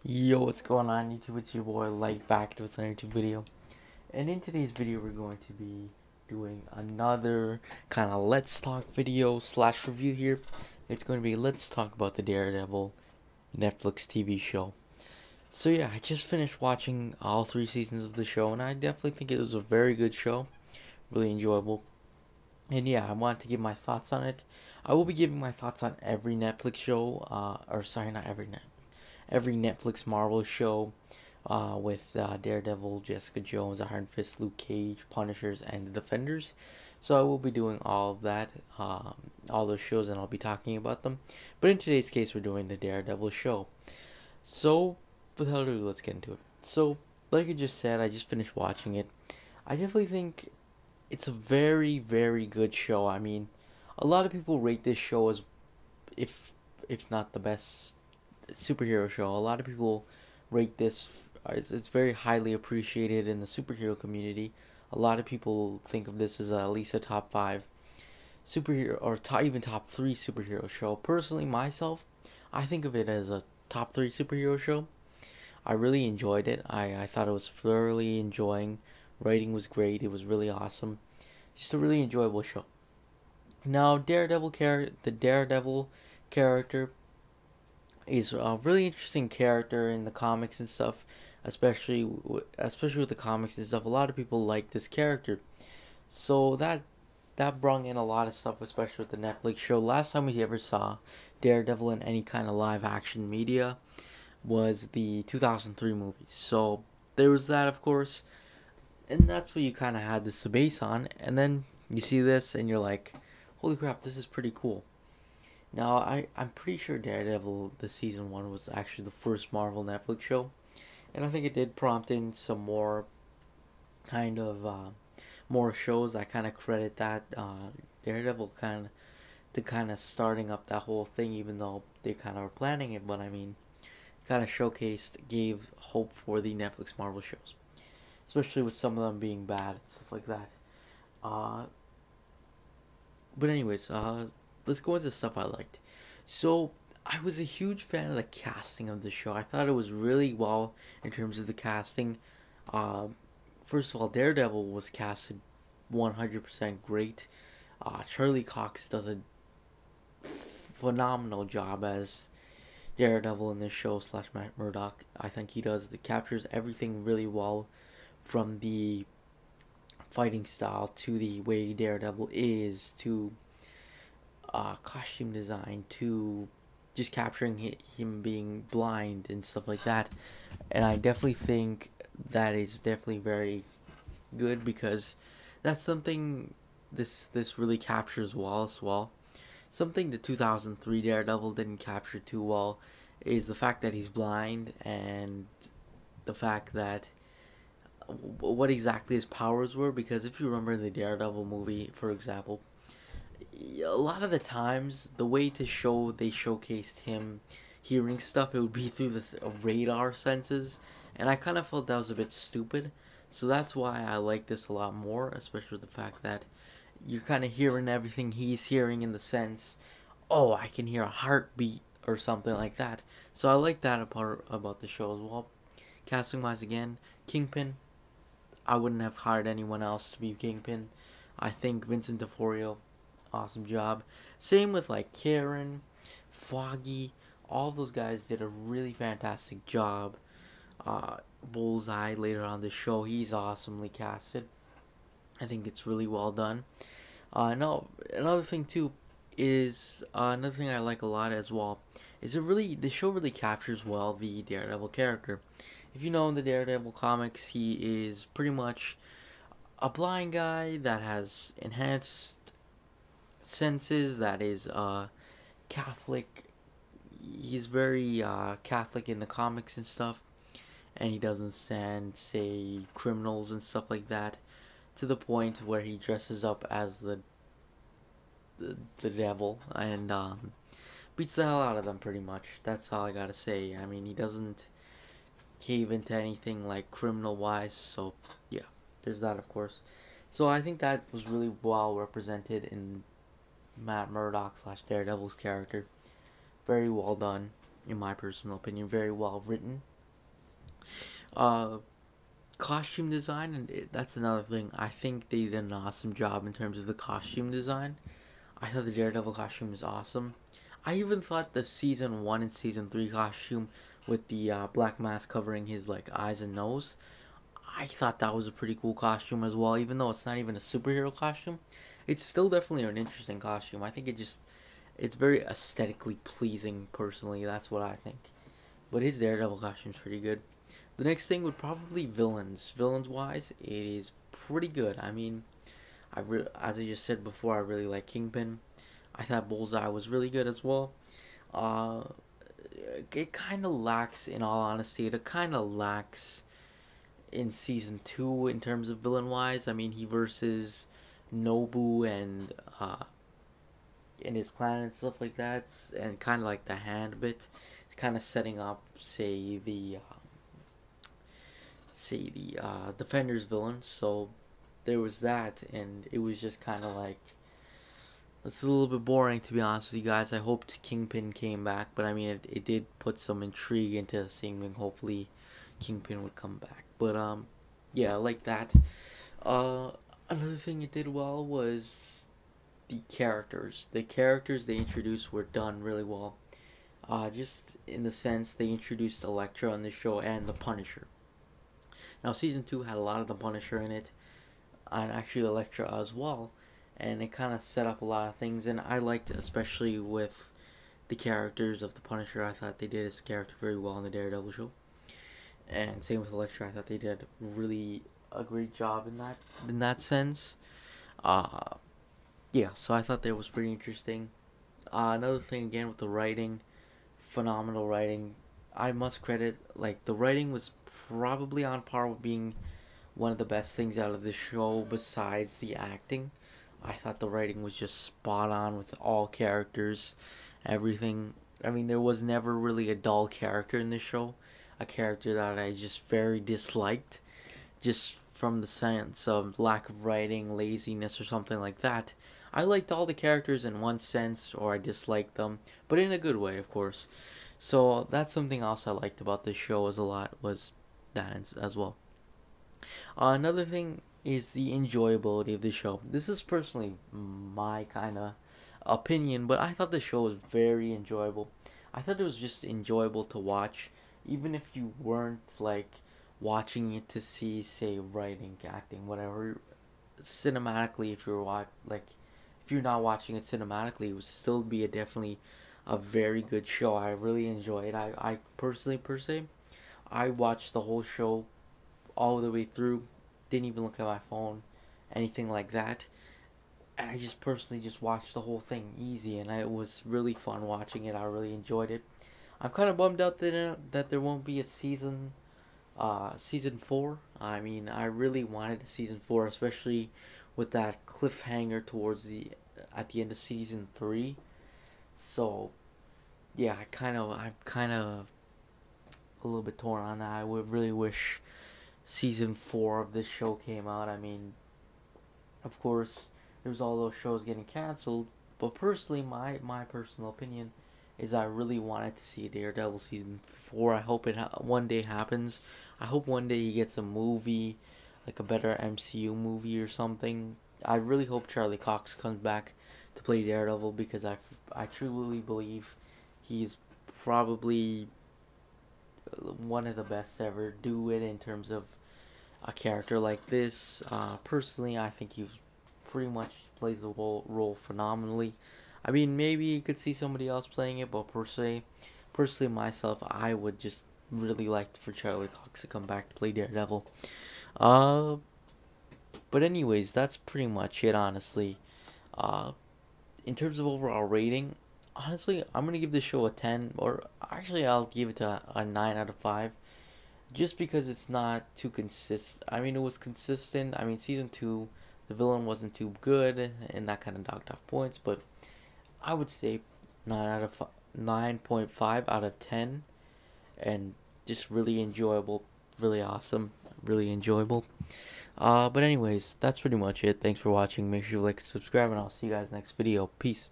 Yo, what's going on YouTube? It's your boy Like back with another YouTube video. And in today's video we're going to be doing another kind of let's talk video slash review here. It's going to be let's talk about the Daredevil Netflix TV show. So yeah, I just finished watching all 3 seasons of the show and I definitely think it was a very good show. Really enjoyable. And yeah, I wanted to give my thoughts on it. I will be giving my thoughts on every Netflix show, or sorry, not every Netflix Marvel show with Daredevil, Jessica Jones, Iron Fist, Luke Cage, Punishers, and the Defenders. So I will be doing all of that, all those shows, and I'll be talking about them. But in today's case, we're doing the Daredevil show. So, without ado, let's get into it. So, like I just said, I just finished watching it. I definitely think it's a very, very good show. I mean, a lot of people rate this show as, if if not the best superhero show. A lot of people rate this. It's very highly appreciated in the superhero community. A lot of people think of this as at least a top 5 superhero or even top 3 superhero show. Personally, myself, I think of it as a top 3 superhero show. I really enjoyed it. I thought it was thoroughly enjoying. Writing was great. It was really awesome. Just a really enjoyable show. Now, the Daredevil character is a really interesting character in the comics and stuff, especially with the comics and stuff. A lot of people like this character, so that brought in a lot of stuff, especially with the Netflix show. Last time we ever saw Daredevil in any kind of live action media was the 2003 movie. So there was that, of course, and that's what you kind of had this base on. And then you see this, and you're like, "Holy crap, this is pretty cool." Now, I'm pretty sure Daredevil, the season 1, was actually the first Marvel Netflix show. And I think it did prompt in some more kind of, more shows. I kind of credit that, Daredevil kind of starting up that whole thing, even though they kind of were planning it. But I mean, kind of gave hope for the Netflix Marvel shows. Especially with some of them being bad and stuff like that. Uh, but anyways, let's go into stuff I liked. So I was a huge fan of the casting of the show. I thought it was really well in terms of the casting. Uh, First of all, Daredevil was casted 100% great. Charlie Cox does a phenomenal job as Daredevil in this show slash Matt Murdock. I think he captures everything really well, from the fighting style to the way Daredevil is to costume design to just capturing him being blind and stuff like that. And I definitely think that is definitely very good, because that's something this really captures well as well. Something the 2003 Daredevil didn't capture too well is the fact that he's blind, and the fact that what exactly his powers were. Because if you remember the Daredevil movie, for example, a lot of the times the way they showcased him hearing stuff, it would be through the radar senses, and I kind of felt that was a bit stupid. So that's why I like this a lot more, especially with the fact that you're kind of hearing everything he's hearing, in the sense, oh, I can hear a heartbeat or something like that. So I like that part about the show as well. Casting wise, again, Kingpin, I wouldn't have hired anyone else to be Kingpin. I think Vincent D'Onofrio, awesome job. Same with like Karen, Foggy, all those guys did a really fantastic job. Bullseye later on the show, he's awesomely casted. I think it's really well done. No, another thing too is another thing I like a lot as well is the show really captures well the Daredevil character. If you know, in the Daredevil comics, he is pretty much a blind guy that has enhanced senses, that is Catholic. He's very Catholic in the comics and stuff, and he doesn't stand, say, criminals and stuff like that, to the point where he dresses up as the devil and beats the hell out of them pretty much. That's all I gotta say. I mean, he doesn't cave into anything like criminal wise, so yeah, there's that, of course. So I think that was really well represented in Matt Murdock / Daredevil's character. Very well done, in my personal opinion. Very well written. Uh, Costume design, and that's another thing. I think they did an awesome job in terms of the costume design. I thought the Daredevil costume was awesome. I even thought the season 1 and season 3 costume with the black mask covering his like eyes and nose, I thought that was a pretty cool costume as well. Even though it's not even a superhero costume, it's still definitely an interesting costume. I think it's very aesthetically pleasing. Personally, that's what I think. But his Daredevil costume's pretty good. The next thing would probably villains. Villains wise, it is pretty good. I mean, as I just said before, I really like Kingpin. I thought Bullseye was really good as well. Uh, it kind of lacks, in all honesty, it kind of lacks in season 2 in terms of villain wise. I mean, he versus Nobu and his clan and stuff like that, and kind of like the hand bit, kind of setting up, Defenders villain. So there was that, and it was just kind of like, it's a little bit boring, to be honest with you guys. I hoped Kingpin came back, but I mean, it did put some intrigue into seeing hopefully Kingpin would come back. But yeah, I like that. Uh, Another thing it did well was the characters. The characters they introduced were done really well. Just in the sense they introduced Elektra on the show and the Punisher. Now, season 2 had a lot of the Punisher in it, and actually Elektra as well, and it kind of set up a lot of things. And I liked, especially with the characters of the Punisher, I thought they did his character very well in the Daredevil show. And same with Elektra, I thought they did really a great job in that sense. Uh, yeah, so I thought that was pretty interesting. Another thing again with the writing, phenomenal writing. I must credit, like, the writing was probably on par with being one of the best things out of the show besides the acting. I thought the writing was just spot on with all characters, everything. I mean, there was never really a dull character in this show, a character that I just very disliked, just from the sense of lack of writing, laziness, or something like that. I liked all the characters in one sense, or I disliked them, but in a good way, of course. So that's something else I liked about this show was that as well. Another thing is the enjoyability of the show. This is personally my kind of opinion, but I thought the show was very enjoyable. I thought it was just enjoyable to watch, even if you weren't like watching it to see, say, writing, acting, whatever. Cinematically, if you're not watching it cinematically, it would still be definitely a very good show. I really enjoy it. I personally, per se, I watched the whole show all the way through. Didn't even look at my phone, anything like that. And I just personally just watched the whole thing easy, and it was really fun watching it. I really enjoyed it. I'm kind of bummed out that there won't be a season 4. I mean, I really wanted a season 4, especially with that cliffhanger towards the at the end of season 3. So yeah, I'm kind of a little bit torn on that. I would really wish season 4 of this show came out. I mean, of course, there's all those shows getting canceled, but personally, my personal opinion is I really wanted to see Daredevil season 4. I hope it one day happens. I hope one day he gets a movie, like a better MCU movie or something. I really hope Charlie Cox comes back to play Daredevil, because I truly believe he's probably one of the best to ever do it in terms of a character like this. Personally, I think he pretty much plays the role phenomenally. I mean, maybe you could see somebody else playing it, but personally myself, I would just really like for Charlie Cox to come back to play Daredevil. Uh, but anyways, that's pretty much it, honestly. Uh, in terms of overall rating, honestly, I'm gonna give this show a 10, or actually, I'll give it a 9 out of 5, just because it's not too consistent. I mean, it was consistent. I mean, season 2, the villain wasn't too good, and that kind of knocked off points, but I would say 9.5 out of 10, and just really enjoyable, really awesome, really enjoyable. But anyways, that's pretty much it. Thanks for watching. Make sure you like and subscribe, and I'll see you guys next video. Peace.